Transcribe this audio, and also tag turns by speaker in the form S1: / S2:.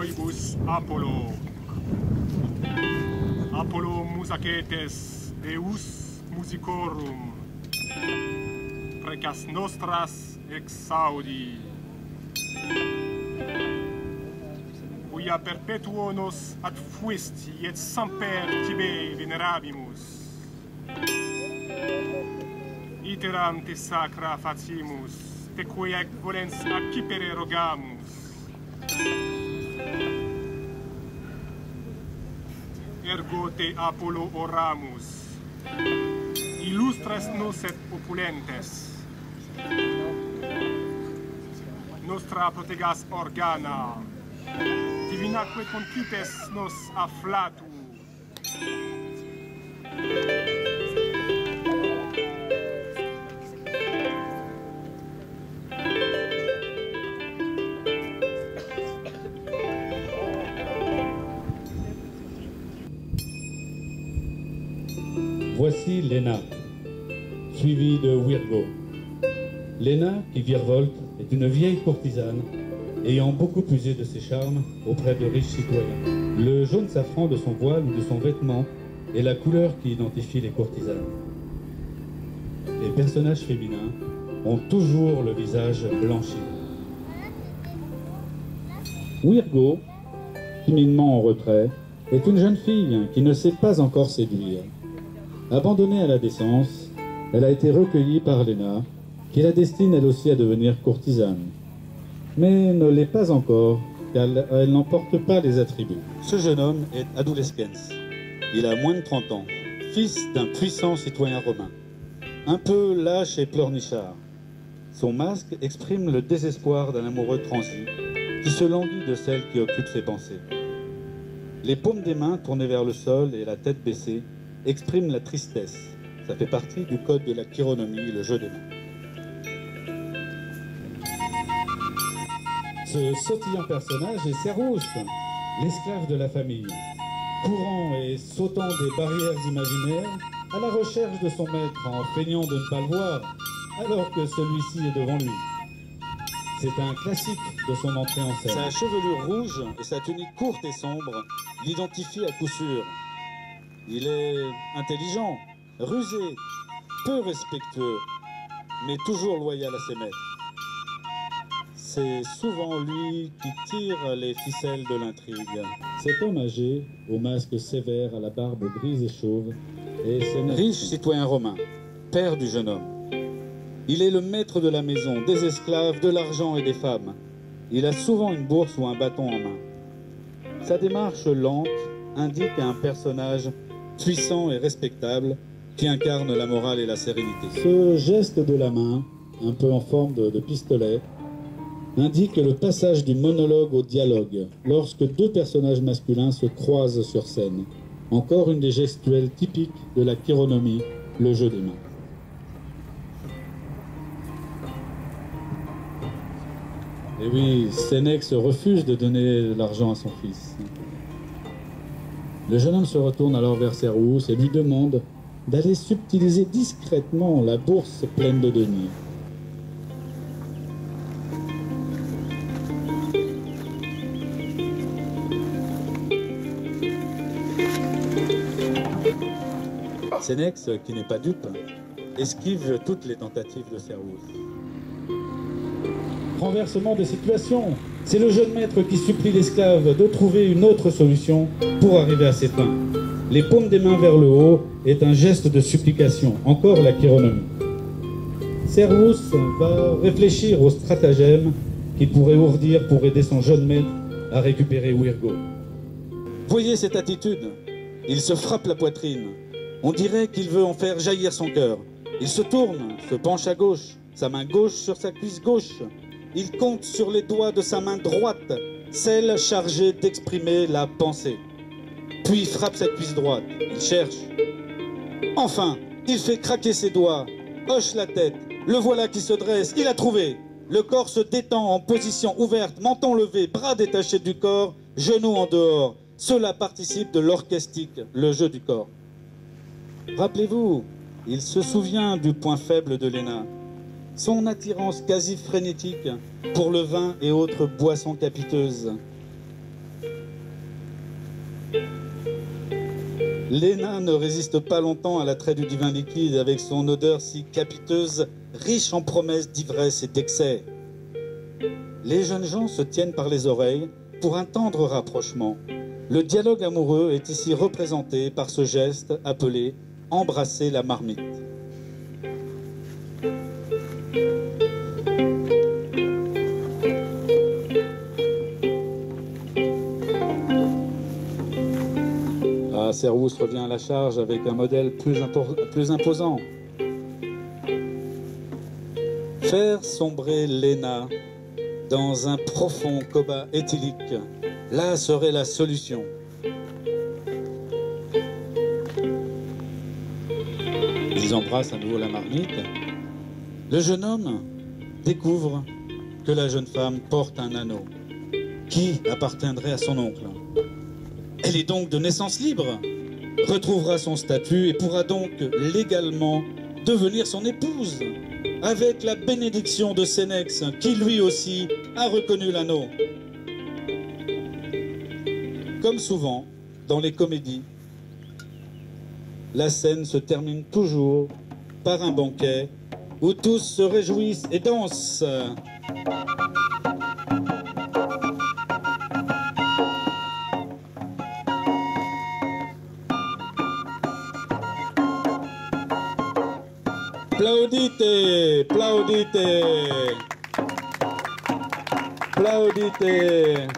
S1: oibus Apollo. Apollo musacetes Deus musicorum. Precas nostras exaudi. Quia perpetuo nos ad fuisti et semper tibi venerabimus. Iteram te sacra facimus, te quia volens accipere rogamus. Ergo te Apollo oramus. Illustres nos et opulentes. Nostra protegas organa. Divinaque concipes nos afflatu.
S2: Voici Léna, suivie de Virgo. Léna, qui virevolte, est une vieille courtisane ayant beaucoup usé de ses charmes auprès de riches citoyens. Le jaune safran de son voile ou de son vêtement est la couleur qui identifie les courtisanes. Les personnages féminins ont toujours le visage blanchi. Virgo, timidement en retrait, est une jeune fille qui ne sait pas encore séduire. Abandonnée à la décence, elle a été recueillie par Léna, qui la destine elle aussi à devenir courtisane. Mais ne l'est pas encore, car elle n'en porte pas les attributs. Ce jeune homme est adolescens. Il a moins de 30 ans, fils d'un puissant citoyen romain. Un peu lâche et pleurnichard. Son masque exprime le désespoir d'un amoureux transi, qui se languit de celle qui occupe ses pensées. Les paumes des mains tournées vers le sol et la tête baissée expriment la tristesse. Ça fait partie du code de la chironomie, le jeu des mains. Ce sautillant personnage est Servus, l'esclave de la famille, courant et sautant des barrières imaginaires à la recherche de son maître en feignant de ne pas le voir, alors que celui-ci est devant lui. C'est un classique de son entrée en scène. Sa chevelure rouge et sa tunique courte et sombre l'identifient à coup sûr. Il est intelligent, rusé, peu respectueux, mais toujours loyal à ses maîtres. C'est souvent lui qui tire les ficelles de l'intrigue. Cet homme âgé, au masque sévère, à la barbe grise et chauve, est Sénèque. Riche citoyen romain, père du jeune homme. Il est le maître de la maison, des esclaves, de l'argent et des femmes. Il a souvent une bourse ou un bâton en main. Sa démarche lente indique un personnage puissant et respectable qui incarne la morale et la sérénité. Ce geste de la main, un peu en forme de pistolet, indique le passage du monologue au dialogue, lorsque deux personnages masculins se croisent sur scène. Encore une des gestuelles typiques de la chironomie, le jeu des mains. Et oui, Sénèque refuse de donner de l'argent à son fils. Le jeune homme se retourne alors vers Servus et lui demande d'aller subtiliser discrètement la bourse pleine de deniers. Sénèque, qui n'est pas dupe, esquive toutes les tentatives de Servus. Renversement de situation, c'est le jeune maître qui supplie l'esclave de trouver une autre solution pour arriver à ses fins. Les paumes des mains vers le haut est un geste de supplication, encore la chironomie. Servus va réfléchir au stratagème qu'il pourrait ourdir pour aider son jeune maître à récupérer Virgo. Voyez cette attitude, il se frappe la poitrine. On dirait qu'il veut en faire jaillir son cœur. Il se tourne, se penche à gauche, sa main gauche sur sa cuisse gauche. Il compte sur les doigts de sa main droite, celle chargée d'exprimer la pensée. Puis il frappe sa cuisse droite, il cherche. Enfin, il fait craquer ses doigts, hoche la tête, le voilà qui se dresse, il a trouvé. Le corps se détend en position ouverte, menton levé, bras détachés du corps, genoux en dehors. Cela participe de l'orchestique, le jeu du corps. Rappelez-vous, il se souvient du point faible de Léna, son attirance quasi frénétique pour le vin et autres boissons capiteuses. Léna ne résiste pas longtemps à l'attrait du divin liquide avec son odeur si capiteuse, riche en promesses d'ivresse et d'excès. Les jeunes gens se tiennent par les oreilles pour un tendre rapprochement. Le dialogue amoureux est ici représenté par ce geste appelé « embrasser la marmite ». Ah, Servus revient à la charge avec un modèle plus imposant. Faire sombrer Léna dans un profond coma éthylique, là serait la solution. Ils embrassent à nouveau la marmite. Le jeune homme découvre que la jeune femme porte un anneau qui appartiendrait à son oncle. Elle est donc de naissance libre, retrouvera son statut et pourra donc légalement devenir son épouse, avec la bénédiction de Sénex, qui lui aussi a reconnu l'anneau. Comme souvent dans les comédies, la scène se termine toujours par un banquet où tous se réjouissent et dansent. Plaudite, plaudite, plaudite.